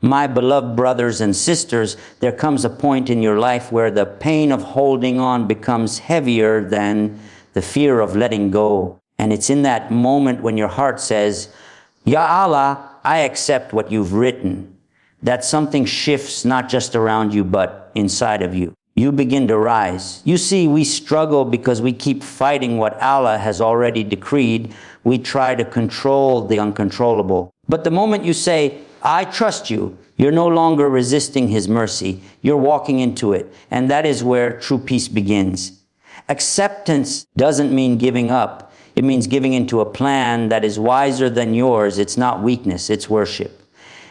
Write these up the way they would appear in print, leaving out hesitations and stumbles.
My beloved brothers and sisters, there comes a point in your life where the pain of holding on becomes heavier than the fear of letting go. And it's in that moment when your heart says, Ya Allah, I accept what you've written, that something shifts not just around you, but inside of you. You begin to rise. You see, we struggle because we keep fighting what Allah has already decreed. We try to control the uncontrollable. But the moment you say, I trust you, you're no longer resisting His mercy. You're walking into it. And that is where true peace begins. Acceptance doesn't mean giving up. It means giving into a plan that is wiser than yours. It's not weakness, it's worship.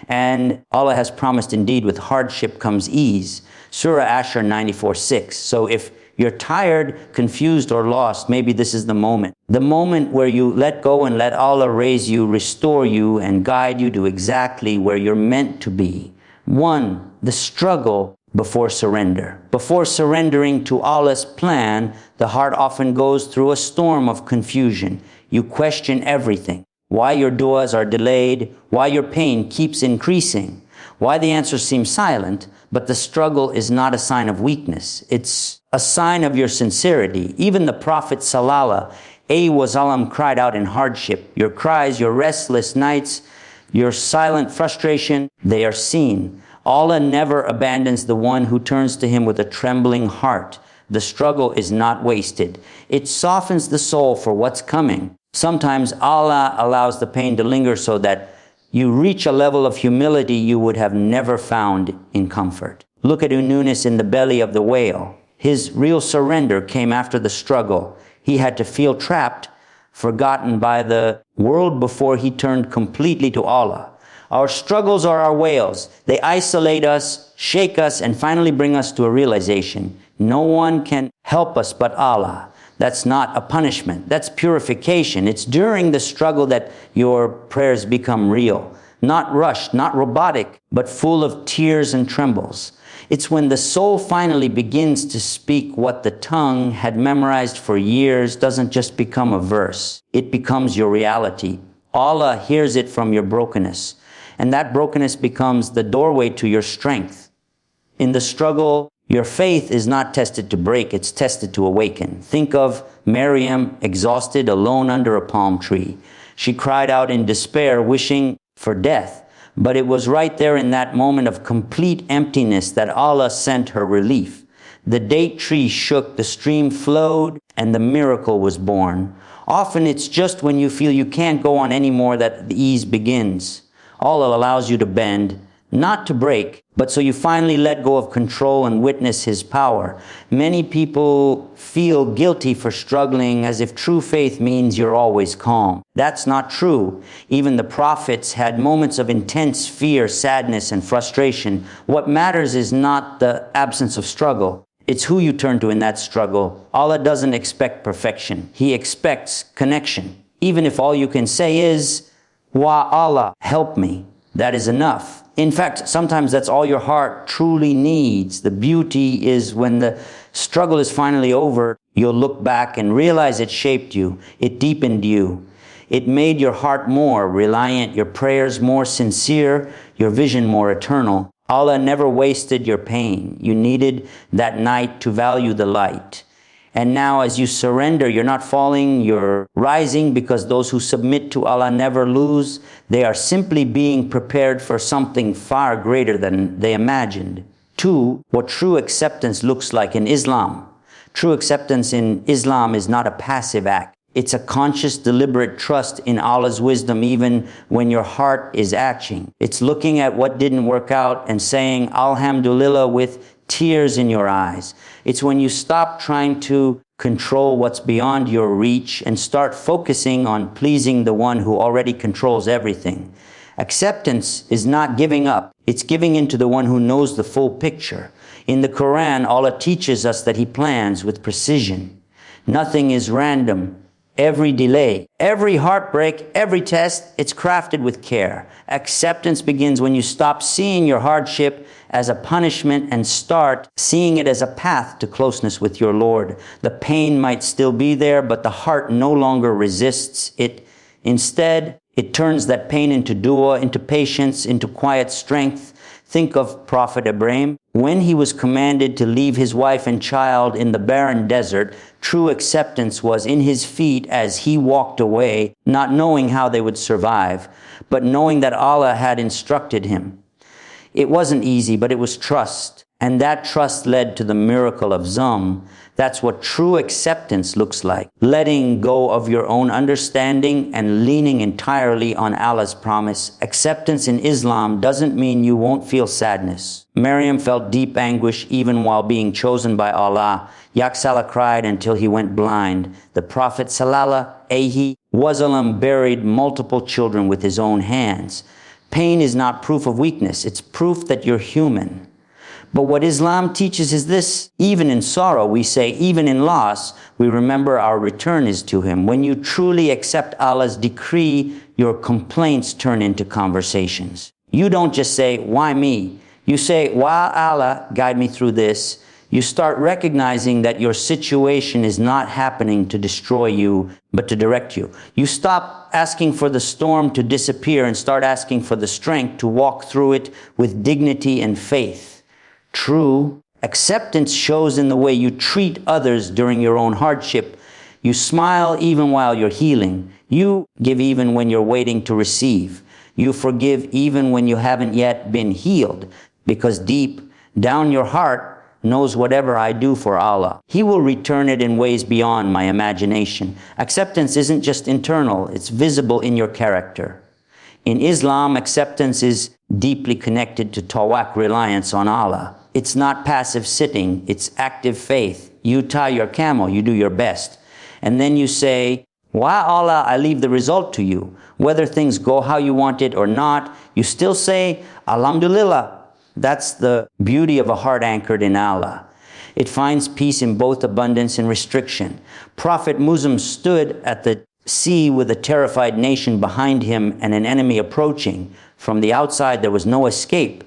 And Allah has promised indeed with hardship comes ease. Surah Ashr 94:6. So if you're tired, confused, or lost, maybe this is the moment. The moment where you let go and let Allah raise you, restore you, and guide you to exactly where you're meant to be. 1. The struggle before surrender. Before surrendering to Allah's plan, the heart often goes through a storm of confusion. You question everything. Why your du'as are delayed, why your pain keeps increasing, why the answer seems silent, but the struggle is not a sign of weakness. It's a sign of your sincerity. Even the Prophet Sallallahu Alaihi Wasallam cried out in hardship. Your cries, your restless nights, your silent frustration, they are seen. Allah never abandons the one who turns to Him with a trembling heart. The struggle is not wasted. It softens the soul for what's coming. Sometimes Allah allows the pain to linger so that you reach a level of humility you would have never found in comfort. Look at Yunus in the belly of the whale. His real surrender came after the struggle. He had to feel trapped, forgotten by the world before he turned completely to Allah. Our struggles are our whales. They isolate us, shake us, and finally bring us to a realization. No one can help us but Allah. That's not a punishment. That's purification. It's during the struggle that your prayers become real. Not rushed, not robotic, but full of tears and trembles. It's when the soul finally begins to speak what the tongue had memorized for years doesn't just become a verse. It becomes your reality. Allah hears it from your brokenness. And that brokenness becomes the doorway to your strength. In the struggle, your faith is not tested to break, it's tested to awaken. Think of Maryam, exhausted, alone under a palm tree. She cried out in despair, wishing for death. But it was right there in that moment of complete emptiness that Allah sent her relief. The date tree shook, the stream flowed, and the miracle was born. Often it's just when you feel you can't go on anymore that the ease begins. Allah allows you to bend, not to break, but so you finally let go of control and witness His power. Many people feel guilty for struggling as if true faith means you're always calm. That's not true. Even the prophets had moments of intense fear, sadness, and frustration. What matters is not the absence of struggle. It's who you turn to in that struggle. Allah doesn't expect perfection. He expects connection. Even if all you can say is, Wa Allah, help me. That is enough. In fact, sometimes that's all your heart truly needs. The beauty is when the struggle is finally over, you'll look back and realize it shaped you. It deepened you. It made your heart more reliant, your prayers more sincere, your vision more eternal. Allah never wasted your pain. You needed that night to value the light. And now as you surrender, you're not falling, you're rising, because those who submit to Allah never lose. They are simply being prepared for something far greater than they imagined. 2, what true acceptance looks like in Islam. True acceptance in Islam is not a passive act. It's a conscious, deliberate trust in Allah's wisdom even when your heart is aching. It's looking at what didn't work out and saying, Alhamdulillah, with tears in your eyes. It's when you stop trying to control what's beyond your reach and start focusing on pleasing the one who already controls everything. Acceptance is not giving up. It's giving into the one who knows the full picture. In the Quran, Allah teaches us that He plans with precision. Nothing is random. Every delay, every heartbreak, every test, it's crafted with care. Acceptance begins when you stop seeing your hardship as a punishment and start seeing it as a path to closeness with your Lord. The pain might still be there, but the heart no longer resists it. Instead, it turns that pain into dua, into patience, into quiet strength. Think of Prophet Ibrahim. When he was commanded to leave his wife and child in the barren desert, true acceptance was in his feet as he walked away, not knowing how they would survive, but knowing that Allah had instructed him. It wasn't easy, but it was trust. And that trust led to the miracle of Zum. That's what true acceptance looks like. Letting go of your own understanding and leaning entirely on Allah's promise. Acceptance in Islam doesn't mean you won't feel sadness. Maryam felt deep anguish even while being chosen by Allah. Yaksala cried until he went blind. The Prophet Sallallahu Alaihi Wasallam buried multiple children with his own hands. Pain is not proof of weakness. It's proof that you're human. But what Islam teaches is this: even in sorrow, we say, even in loss, we remember our return is to Him. When you truly accept Allah's decree, your complaints turn into conversations. You don't just say, why me? You say, why Allah, guide me through this. You start recognizing that your situation is not happening to destroy you, but to direct you. You stop asking for the storm to disappear and start asking for the strength to walk through it with dignity and faith. True acceptance shows in the way you treat others during your own hardship. You smile even while you're healing. You give even when you're waiting to receive. You forgive even when you haven't yet been healed, because deep down your heart knows whatever I do for Allah, He will return it in ways beyond my imagination. Acceptance isn't just internal, it's visible in your character. In Islam, acceptance is deeply connected to tawakkul, reliance on Allah. It's not passive sitting, it's active faith. You tie your camel, you do your best. And then you say, why Allah, I leave the result to you. Whether things go how you want it or not, you still say, Alhamdulillah. That's the beauty of a heart anchored in Allah. It finds peace in both abundance and restriction. Prophet Musa stood at the sea with a terrified nation behind him and an enemy approaching. From the outside there was no escape.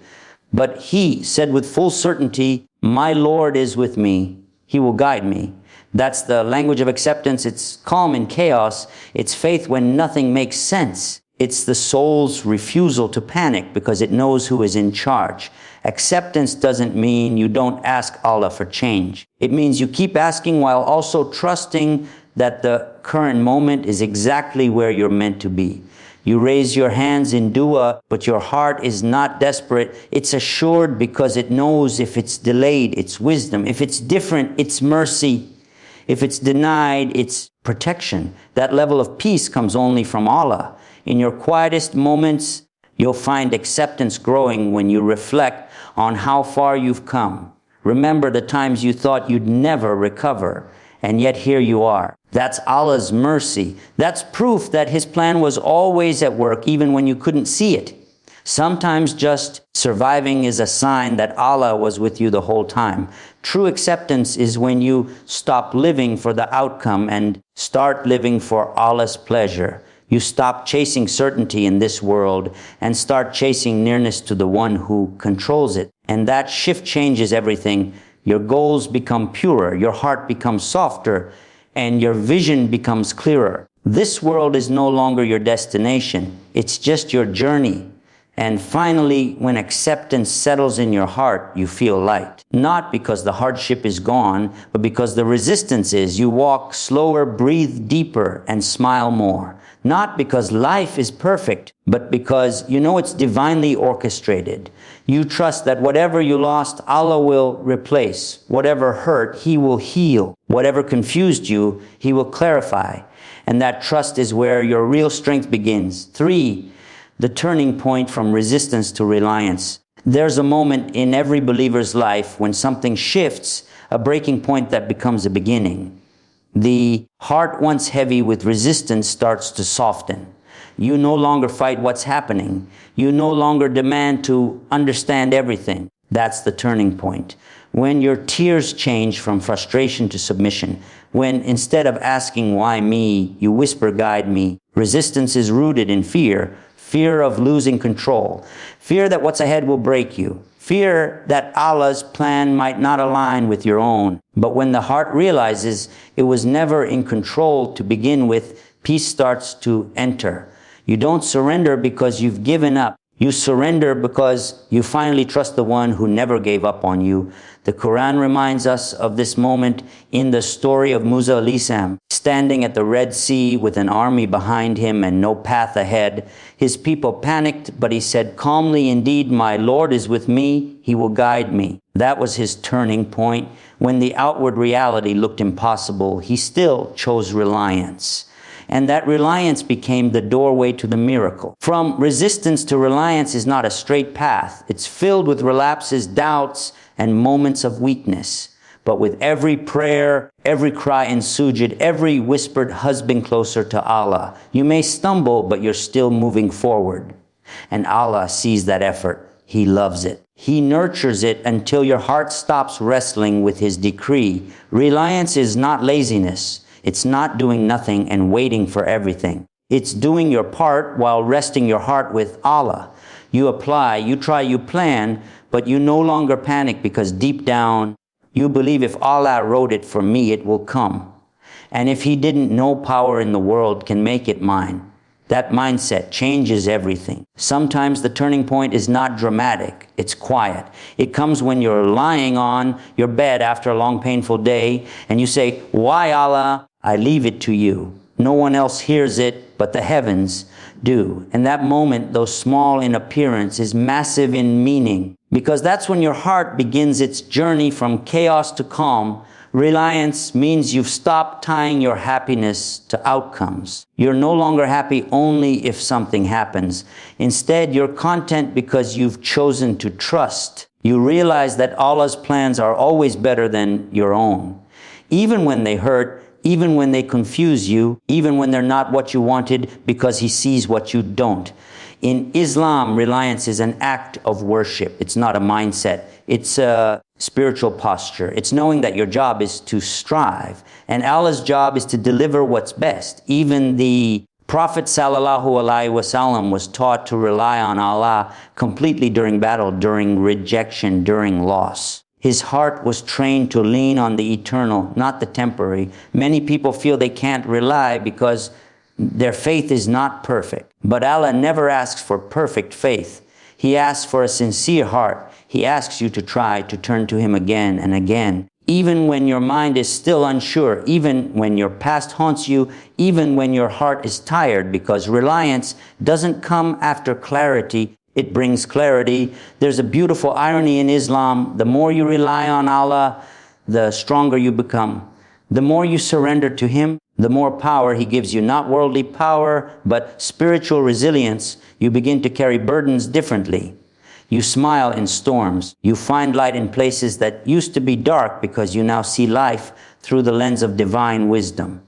But he said with full certainty, my Lord is with me. He will guide me. That's the language of acceptance. It's calm in chaos. It's faith when nothing makes sense. It's the soul's refusal to panic because it knows who is in charge. Acceptance doesn't mean you don't ask Allah for change. It means you keep asking while also trusting that the current moment is exactly where you're meant to be. You raise your hands in dua, but your heart is not desperate. It's assured because it knows if it's delayed, it's wisdom. If it's different, it's mercy. If it's denied, it's protection. That level of peace comes only from Allah. In your quietest moments, you'll find acceptance growing when you reflect on how far you've come. Remember the times you thought you'd never recover, and yet here you are. That's Allah's mercy. That's proof that His plan was always at work, even when you couldn't see it. Sometimes just surviving is a sign that Allah was with you the whole time. True acceptance is when you stop living for the outcome and start living for Allah's pleasure. You stop chasing certainty in this world and start chasing nearness to the one who controls it. And that shift changes everything. Your goals become purer, your heart becomes softer, and your vision becomes clearer. This world is no longer your destination. It's just your journey. And finally, when acceptance settles in your heart, you feel light. Not because the hardship is gone, but because the resistance is. You walk slower, breathe deeper, and smile more. Not because life is perfect, but because you know it's divinely orchestrated. You trust that whatever you lost, Allah will replace. Whatever hurt, He will heal. Whatever confused you, He will clarify. And that trust is where your real strength begins. 3, the turning point from resistance to reliance. There's a moment in every believer's life when something shifts, a breaking point that becomes a beginning. The heart once heavy with resistance starts to soften. You no longer fight what's happening. You no longer demand to understand everything. That's the turning point. When your tears change from frustration to submission. When instead of asking why me, you whisper guide me. Resistance is rooted in fear. Fear of losing control. Fear that what's ahead will break you. Fear that Allah's plan might not align with your own. But when the heart realizes it was never in control to begin with, peace starts to enter. You don't surrender because you've given up. You surrender because you finally trust the one who never gave up on you. The Quran reminds us of this moment in the story of Musa alayhi salam, standing at the Red Sea with an army behind him and no path ahead. His people panicked, but he said calmly, "Indeed, my Lord is with me. He will guide me." That was his turning point. When the outward reality looked impossible, he still chose reliance. And that reliance became the doorway to the miracle. From resistance to reliance is not a straight path. It's filled with relapses, doubts, and moments of weakness. But with every prayer, every cry in sujud, every whispered husband closer to Allah, you may stumble, but you're still moving forward. And Allah sees that effort. He loves it. He nurtures it until your heart stops wrestling with His decree. Reliance is not laziness. It's not doing nothing and waiting for everything. It's doing your part while resting your heart with Allah. You apply, you try, you plan, but you no longer panic because deep down, you believe if Allah wrote it for me, it will come. And if He didn't, no power in the world can make it mine. That mindset changes everything. Sometimes the turning point is not dramatic, it's quiet. It comes when you're lying on your bed after a long painful day and you say, "Why, Allah? I leave it to you." No one else hears it, but the heavens do. And that moment, though small in appearance, is massive in meaning, because that's when your heart begins its journey from chaos to calm. Reliance means you've stopped tying your happiness to outcomes. You're no longer happy only if something happens. Instead, you're content because you've chosen to trust. You realize that Allah's plans are always better than your own. Even when they hurt, even when they confuse you, even when they're not what you wanted, because He sees what you don't. In Islam, reliance is an act of worship. It's not a mindset. It's a spiritual posture. It's knowing that your job is to strive, and Allah's job is to deliver what's best. Even the Prophet ﷺ was taught to rely on Allah completely during battle, during rejection, during loss. His heart was trained to lean on the eternal, not the temporary. Many people feel they can't rely because their faith is not perfect. But Allah never asks for perfect faith. He asks for a sincere heart. He asks you to try to turn to Him again and again. Even when your mind is still unsure, even when your past haunts you, even when your heart is tired, because reliance doesn't come after clarity. It brings clarity. There's a beautiful irony in Islam. The more you rely on Allah, the stronger you become. The more you surrender to Him, the more power He gives you. Not worldly power, but spiritual resilience. You begin to carry burdens differently. You smile in storms. You find light in places that used to be dark because you now see life through the lens of divine wisdom.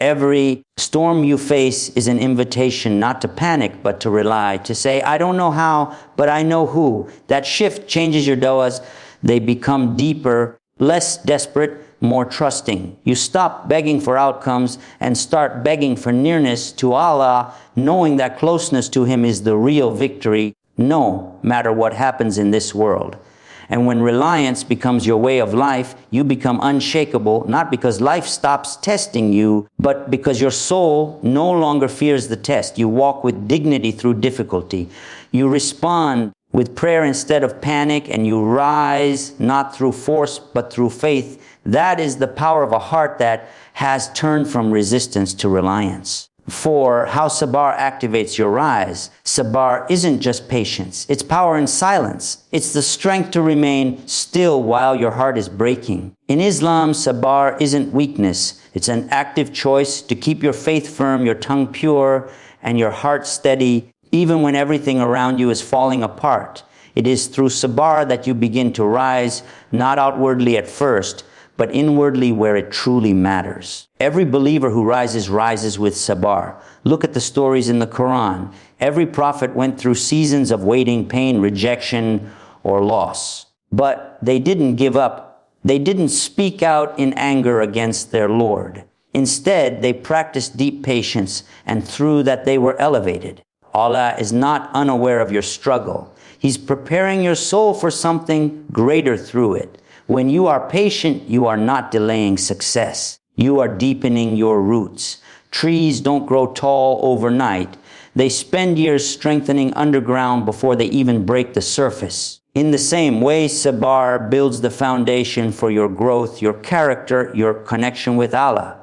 Every storm you face is an invitation not to panic, but to rely, to say, "I don't know how, but I know who." That shift changes your du'as. They become deeper, less desperate, more trusting. You stop begging for outcomes and start begging for nearness to Allah, knowing that closeness to Him is the real victory, no matter what happens in this world. And when reliance becomes your way of life, you become unshakable, not because life stops testing you, but because your soul no longer fears the test. You walk with dignity through difficulty. You respond with prayer instead of panic, and you rise not through force, but through faith. That is the power of a heart that has turned from resistance to reliance. For how Sabr activates your rise. Sabr isn't just patience. It's power in silence. It's the strength to remain still while your heart is breaking. In Islam, Sabr isn't weakness. It's an active choice to keep your faith firm, your tongue pure, and your heart steady, even when everything around you is falling apart. It is through Sabr that you begin to rise, not outwardly at first, but inwardly where it truly matters. Every believer who rises with Sabr. Look at the stories in the Quran. Every prophet went through seasons of waiting, pain, rejection, or loss. But they didn't give up. They didn't speak out in anger against their Lord. Instead, they practiced deep patience, and through that they were elevated. Allah is not unaware of your struggle. He's preparing your soul for something greater through it. When you are patient, you are not delaying success. You are deepening your roots. Trees don't grow tall overnight. They spend years strengthening underground before they even break the surface. In the same way, Sabr builds the foundation for your growth, your character, your connection with Allah,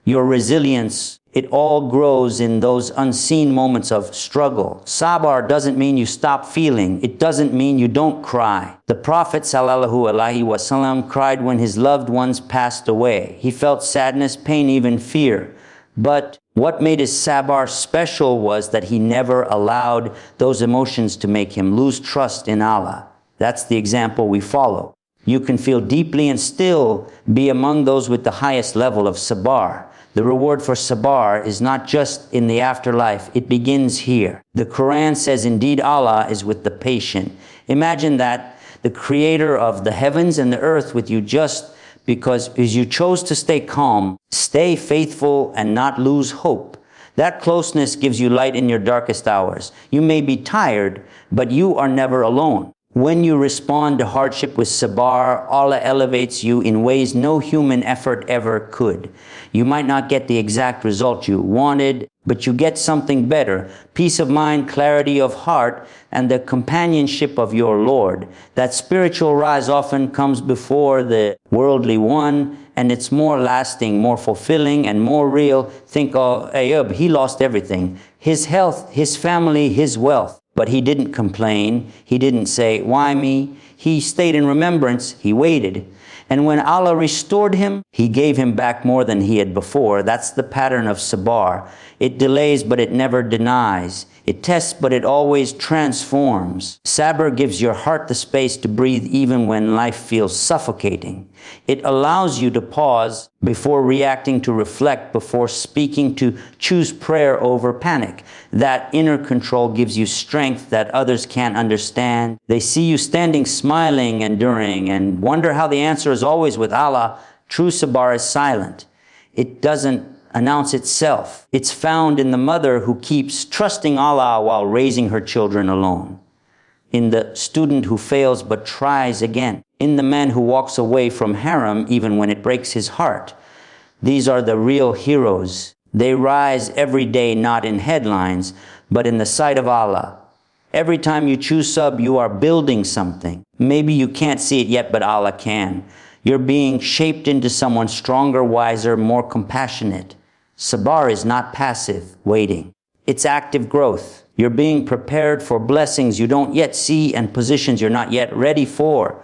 your resilience. It all grows in those unseen moments of struggle. Sabr doesn't mean you stop feeling. It doesn't mean you don't cry. The Prophet ﷺ cried when his loved ones passed away. He felt sadness, pain, even fear. But what made his Sabr special was that he never allowed those emotions to make him lose trust in Allah. That's the example we follow. You can feel deeply and still be among those with the highest level of Sabr. The reward for Sabr is not just in the afterlife, it begins here. The Quran says, indeed Allah is with the patient. Imagine that, the creator of the heavens and the earth with you just because you chose to stay calm, stay faithful, and not lose hope. That closeness gives you light in your darkest hours. You may be tired, but you are never alone. When you respond to hardship with Sabr, Allah elevates you in ways no human effort ever could. You might not get the exact result you wanted, but you get something better. Peace of mind, clarity of heart, and the companionship of your Lord. That spiritual rise often comes before the worldly one, and it's more lasting, more fulfilling, and more real. Think of Ayub, he lost everything. His health, his family, his wealth. But he didn't complain. He didn't say, why me? He stayed in remembrance. He waited. And when Allah restored him, he gave him back more than he had before. That's the pattern of Sabr. It delays, but it never denies. It tests, but it always transforms. Sabr gives your heart the space to breathe even when life feels suffocating. It allows you to pause before reacting, to reflect before speaking, to choose prayer over panic. That inner control gives you strength that others can't understand. They see you standing, smiling, enduring, and wonder how the answer is always with Allah. True Sabr is silent. It doesn't announce itself. It's found in the mother who keeps trusting Allah while raising her children alone. In the student who fails but tries again. In the man who walks away from haram even when it breaks his heart. These are the real heroes. They rise every day not in headlines, but in the sight of Allah. Every time you choose Sabr, you are building something. Maybe you can't see it yet, but Allah can. You're being shaped into someone stronger, wiser, more compassionate. Sabr is not passive, waiting. It's active growth. You're being prepared for blessings you don't yet see and positions you're not yet ready for.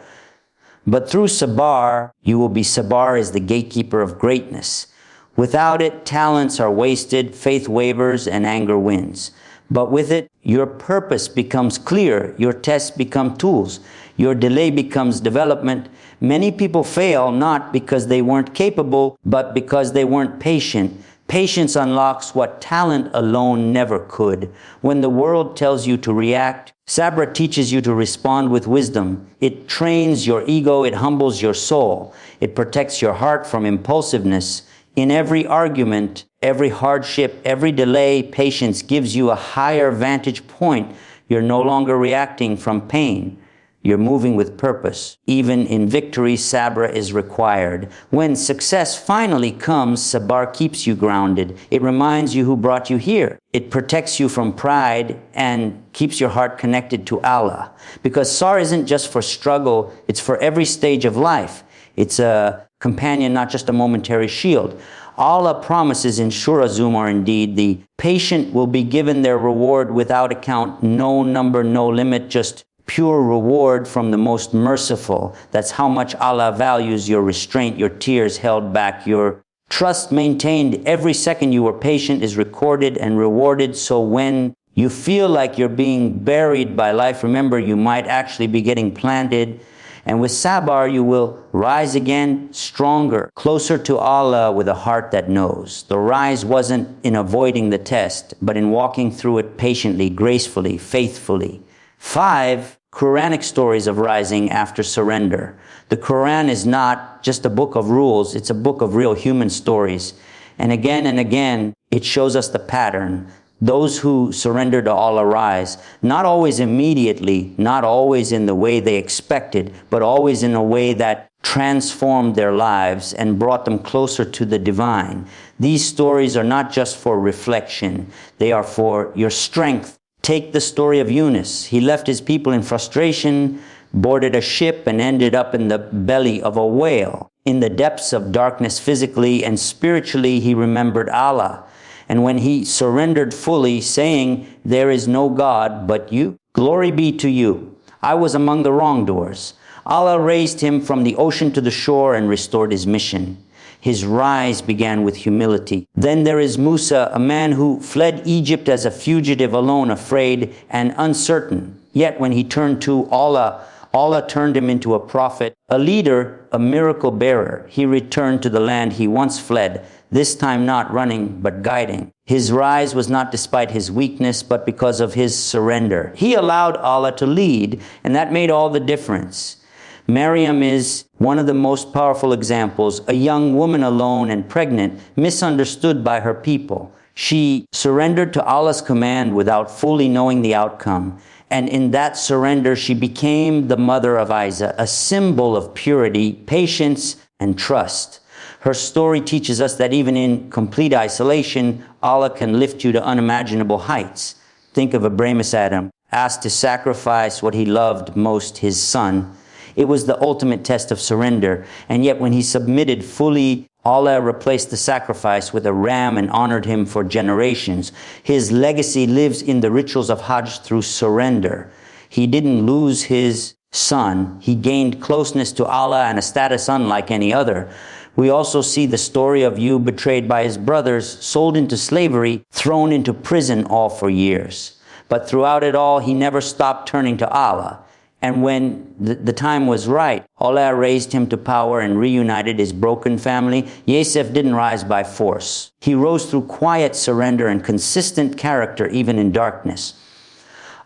But through Sabr, you will be. Sabr is the gatekeeper of greatness. Without it, talents are wasted, faith wavers, and anger wins. But with it, your purpose becomes clear. Your tests become tools. Your delay becomes development. Many people fail not because they weren't capable, but because they weren't patient. Patience unlocks what talent alone never could. When the world tells you to react, Sabr teaches you to respond with wisdom. It trains your ego, it humbles your soul. It protects your heart from impulsiveness. In every argument, every hardship, every delay, patience gives you a higher vantage point. You're no longer reacting from pain. You're moving with purpose. Even in victory, Sabr is required. When success finally comes, Sabr keeps you grounded. It reminds you who brought you here. It protects you from pride and keeps your heart connected to Allah. Because Sabr isn't just for struggle, it's for every stage of life. It's a companion, not just a momentary shield. Allah promises in Surah Zumar, indeed, the patient will be given their reward without account, no number, no limit, just pure reward from the most merciful. That's how much Allah values your restraint, your tears held back, your trust maintained. Every second you were patient is recorded and rewarded. So when you feel like you're being buried by life, remember you might actually be getting planted. And with Sabr, you will rise again stronger, closer to Allah with a heart that knows. The rise wasn't in avoiding the test, but in walking through it patiently, gracefully, faithfully. 5 Quranic stories of rising after surrender. The Quran is not just a book of rules, it's a book of real human stories. And again, it shows us the pattern. Those who surrender to Allah rise, not always immediately, not always in the way they expected, but always in a way that transformed their lives and brought them closer to the divine. These stories are not just for reflection, they are for your strength. Take the story of Yunus. He left his people in frustration, boarded a ship, and ended up in the belly of a whale. In the depths of darkness physically and spiritually, he remembered Allah. And when he surrendered fully, saying, "There is no God but you, glory be to you. I was among the wrongdoers," Allah raised him from the ocean to the shore and restored his mission. His rise began with humility. Then there is Musa, a man who fled Egypt as a fugitive, alone, afraid, and uncertain. Yet when he turned to Allah, Allah turned him into a prophet, a leader, a miracle bearer. He returned to the land he once fled, this time not running, but guiding. His rise was not despite his weakness, but because of his surrender. He allowed Allah to lead, and that made all the difference. Maryam is one of the most powerful examples, a young woman alone and pregnant, misunderstood by her people. She surrendered to Allah's command without fully knowing the outcome. And in that surrender, she became the mother of Isa, a symbol of purity, patience, and trust. Her story teaches us that even in complete isolation, Allah can lift you to unimaginable heights. Think of Abraham, Adam, asked to sacrifice what he loved most, his son. It was the ultimate test of surrender. And yet when he submitted fully, Allah replaced the sacrifice with a ram and honored him for generations. His legacy lives in the rituals of Hajj through surrender. He didn't lose his son. He gained closeness to Allah and a status unlike any other. We also see the story of Ayub, betrayed by his brothers, sold into slavery, thrown into prison, all for years. But throughout it all, he never stopped turning to Allah. And when the time was right, Allah raised him to power and reunited his broken family. Yusuf didn't rise by force. He rose through quiet surrender and consistent character, even in darkness.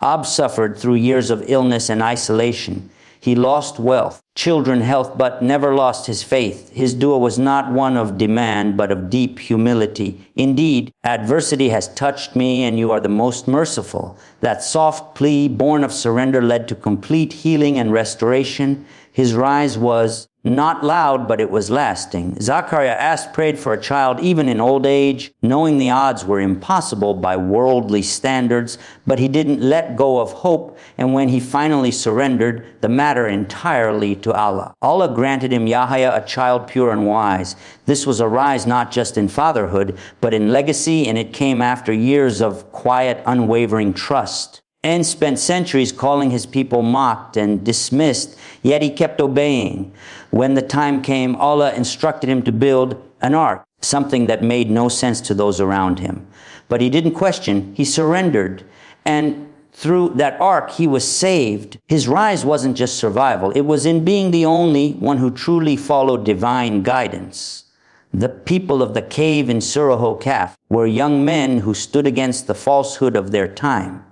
Ab suffered through years of illness and isolation. He lost wealth, children, health, but never lost his faith. His dua was not one of demand, but of deep humility. Indeed, adversity has touched me, and you are the most merciful. That soft plea, born of surrender, led to complete healing and restoration. His rise was not loud, but it was lasting. Zachariah prayed for a child even in old age, knowing the odds were impossible by worldly standards, but he didn't let go of hope, and when he finally surrendered the matter entirely to Allah, Allah granted him Yahya, a child pure and wise. This was a rise not just in fatherhood, but in legacy, and it came after years of quiet, unwavering trust. And spent centuries calling his people mocked and dismissed, yet he kept obeying. When the time came, Allah instructed him to build an ark, something that made no sense to those around him. But he didn't question, he surrendered. And through that ark, he was saved. His rise wasn't just survival, it was in being the only one who truly followed divine guidance. The people of the cave in Surah Al-Kahf were young men who stood against the falsehood of their time.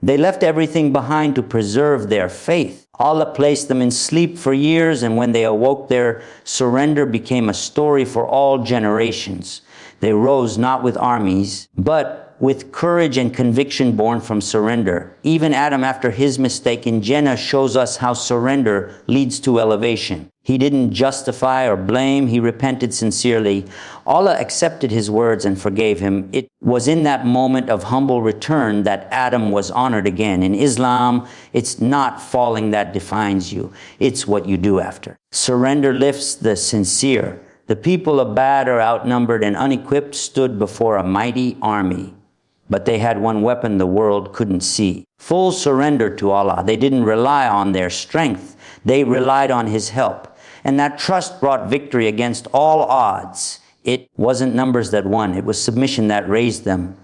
They left everything behind to preserve their faith. Allah placed them in sleep for years, and when they awoke, their surrender became a story for all generations. They rose not with armies, but with courage and conviction born from surrender. Even Adam, after his mistake in Jannah, shows us how surrender leads to elevation. He didn't justify or blame, he repented sincerely. Allah accepted his words and forgave him. It was in that moment of humble return that Adam was honored again. In Islam, it's not falling that defines you. It's what you do after. Surrender lifts the sincere. The people of Bad are outnumbered and unequipped, stood before a mighty army. But they had one weapon the world couldn't see. Full surrender to Allah. They didn't rely on their strength. They relied on His help. And that trust brought victory against all odds. It wasn't numbers that won. It was submission that raised them.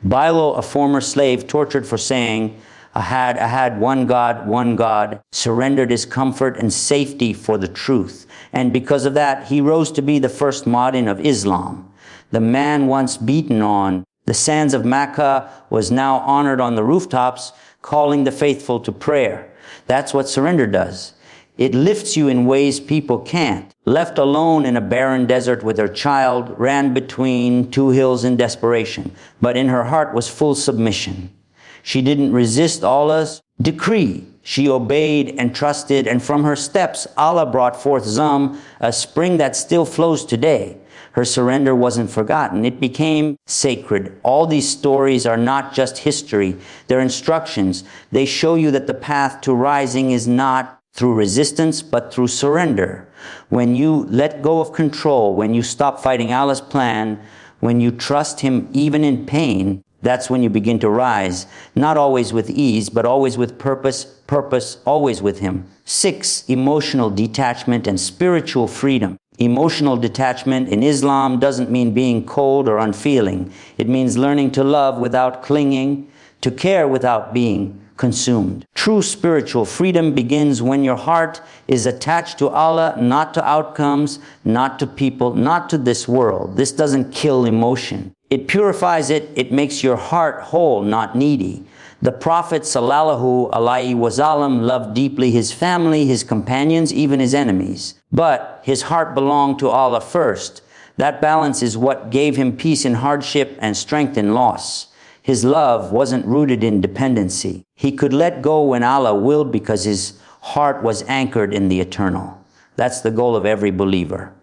Bilo, a former slave, tortured for saying, I had one God, surrendered his comfort and safety for the truth. And because of that, he rose to be the first Mu'adhin of Islam. The man once beaten on the sands of Mecca was now honored on the rooftops, calling the faithful to prayer. That's what surrender does. It lifts you in ways people can't. Left alone in a barren desert with her child, ran between two hills in desperation, but in her heart was full submission. She didn't resist Allah's decree. She obeyed and trusted, and from her steps, Allah brought forth Zam, a spring that still flows today. Her surrender wasn't forgotten. It became sacred. All these stories are not just history. They're instructions. They show you that the path to rising is not through resistance, but through surrender. When you let go of control, when you stop fighting Allah's plan, when you trust Him even in pain, that's when you begin to rise. Not always with ease, but always with purpose, always with Him. 6, emotional detachment and spiritual freedom. Emotional detachment in Islam doesn't mean being cold or unfeeling. It means learning to love without clinging, to care without being consumed. True spiritual freedom begins when your heart is attached to Allah, not to outcomes, not to people, not to this world. This doesn't kill emotion. It purifies it. It makes your heart whole, not needy. The Prophet sallallahu alaihi wasallam loved deeply his family, his companions, even his enemies. But his heart belonged to Allah first. That balance is what gave him peace in hardship and strength in loss. His love wasn't rooted in dependency. He could let go when Allah willed because his heart was anchored in the eternal. That's the goal of every believer.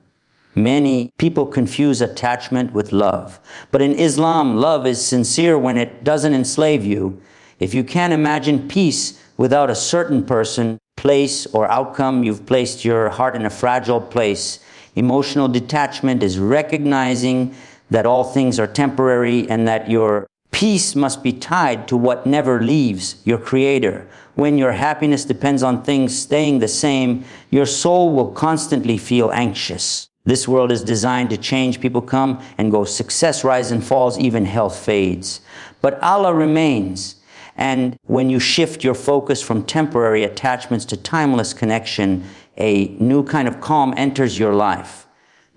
Many people confuse attachment with love. But in Islam, love is sincere when it doesn't enslave you. If you can't imagine peace without a certain person, place, or outcome, you've placed your heart in a fragile place. Emotional detachment is recognizing that all things are temporary and that your peace must be tied to what never leaves, your Creator. When your happiness depends on things staying the same, your soul will constantly feel anxious. This world is designed to change. People come and go. Success rises and falls. Even health fades. But Allah remains. And when you shift your focus from temporary attachments to timeless connection, a new kind of calm enters your life.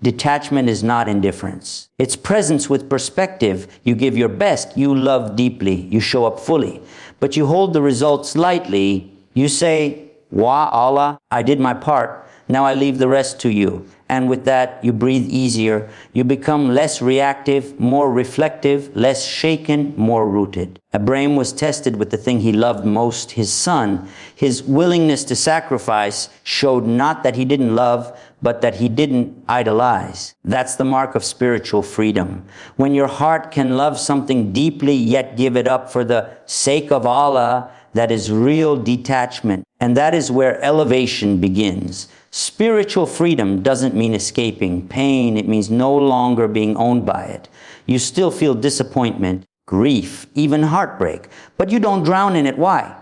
Detachment is not indifference. It's presence with perspective. You give your best. You love deeply. You show up fully. But you hold the results lightly. You say, Wa Allah, I did my part. Now I leave the rest to you. And with that, you breathe easier. You become less reactive, more reflective, less shaken, more rooted. Abraham was tested with the thing he loved most, his son. His willingness to sacrifice showed not that he didn't love, but that he didn't idolize. That's the mark of spiritual freedom. When your heart can love something deeply, yet give it up for the sake of Allah, that is real detachment. And that is where elevation begins. Spiritual freedom doesn't mean escaping pain. It means no longer being owned by it. You still feel disappointment, grief, even heartbreak, but you don't drown in it. Why?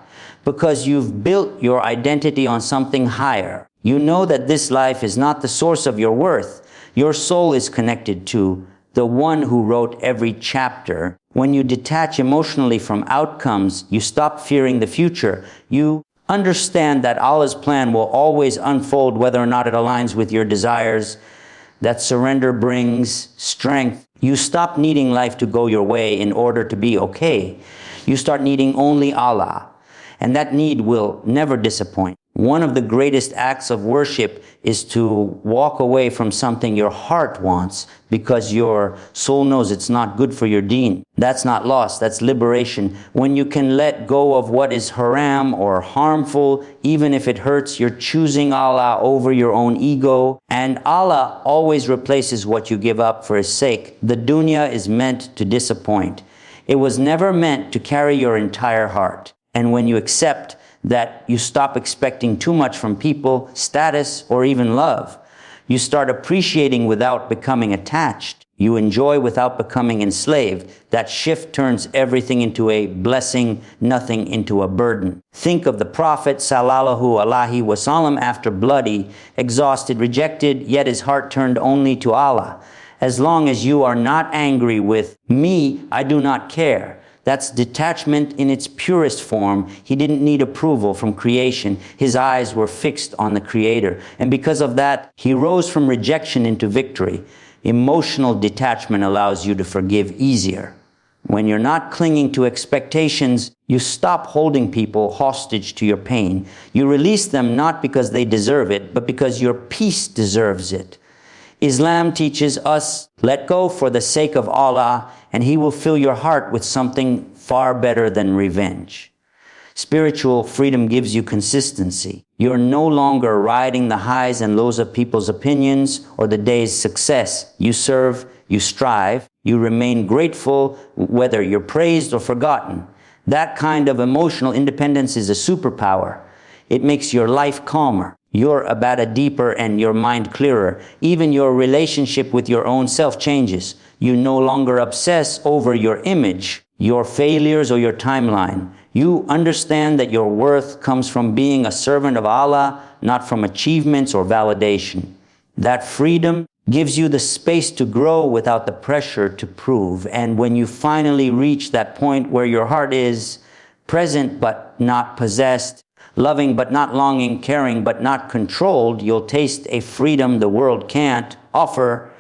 Because you've built your identity on something higher. You know that this life is not the source of your worth. Your soul is connected to the one who wrote every chapter. When you detach emotionally from outcomes, you stop fearing the future. You understand that Allah's plan will always unfold whether or not it aligns with your desires. That surrender brings strength. You stop needing life to go your way in order to be okay. You start needing only Allah. And that need will never disappoint. One of the greatest acts of worship is to walk away from something your heart wants because your soul knows it's not good for your deen. That's not loss, that's liberation. When you can let go of what is haram or harmful, even if it hurts, you're choosing Allah over your own ego. And Allah always replaces what you give up for His sake. The dunya is meant to disappoint. It was never meant to carry your entire heart. And when you accept that, you stop expecting too much from people, status, or even love. You start appreciating without becoming attached. You enjoy without becoming enslaved. That shift turns everything into a blessing, nothing into a burden. Think of the Prophet sallallahu alaihi wasallam after bloody, exhausted, rejected, yet his heart turned only to Allah. As long as you are not angry with me, I do not care. That's detachment in its purest form. He didn't need approval from creation. His eyes were fixed on the Creator. And because of that, he rose from rejection into victory. Emotional detachment allows you to forgive easier. When you're not clinging to expectations, you stop holding people hostage to your pain. You release them not because they deserve it, but because your peace deserves it. Islam teaches us, let go for the sake of Allah, and He will fill your heart with something far better than revenge. Spiritual freedom gives you consistency. You're no longer riding the highs and lows of people's opinions or the day's success. You serve, you strive, you remain grateful whether you're praised or forgotten. That kind of emotional independence is a superpower. It makes your life calmer. Your ibadah deeper and your mind clearer. Even your relationship with your own self changes. You no longer obsess over your image, your failures, or your timeline. You understand that your worth comes from being a servant of Allah, not from achievements or validation. That freedom gives you the space to grow without the pressure to prove. And when you finally reach that point where your heart is present but not possessed, loving but not longing, caring but not controlled, you'll taste a freedom the world can't offer.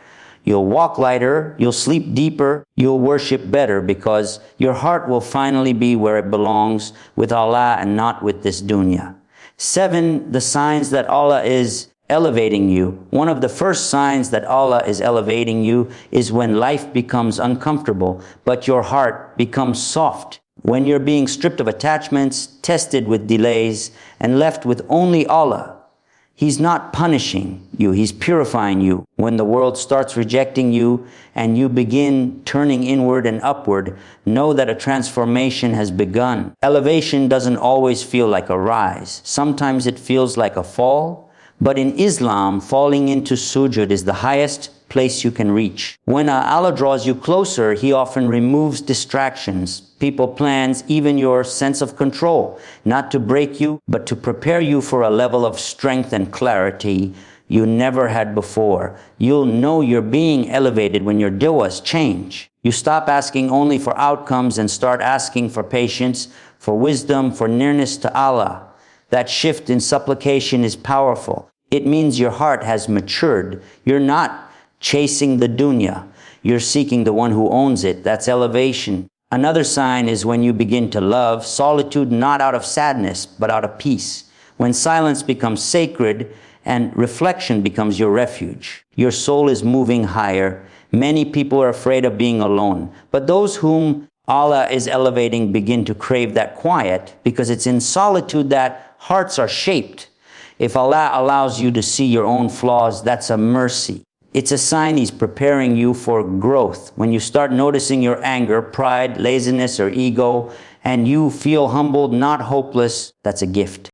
You'll walk lighter, you'll sleep deeper, you'll worship better, because your heart will finally be where it belongs, with Allah and not with this dunya. 7, the signs that Allah is elevating you. One of the first signs that Allah is elevating you is when life becomes uncomfortable, but your heart becomes soft. When you're being stripped of attachments, tested with delays, and left with only Allah. He's not punishing you, He's purifying you. When the world starts rejecting you and you begin turning inward and upward, know that a transformation has begun. Elevation doesn't always feel like a rise. Sometimes it feels like a fall. But in Islam, falling into sujud is the highest place you can reach. When Allah draws you closer, He often removes distractions, people, plans, even your sense of control, not to break you, but to prepare you for a level of strength and clarity you never had before. You'll know you're being elevated when your du'as change. You stop asking only for outcomes and start asking for patience, for wisdom, for nearness to Allah. That shift in supplication is powerful. It means your heart has matured. You're not chasing the dunya. You're seeking the one who owns it. That's elevation. Another sign is when you begin to love solitude, not out of sadness, but out of peace. When silence becomes sacred and reflection becomes your refuge. Your soul is moving higher. Many people are afraid of being alone, but those whom Allah is elevating begin to crave that quiet, because it's in solitude that hearts are shaped. If Allah allows you to see your own flaws, that's a mercy. It's a sign He's preparing you for growth. When you start noticing your anger, pride, laziness, or ego, and you feel humbled, not hopeless, that's a gift.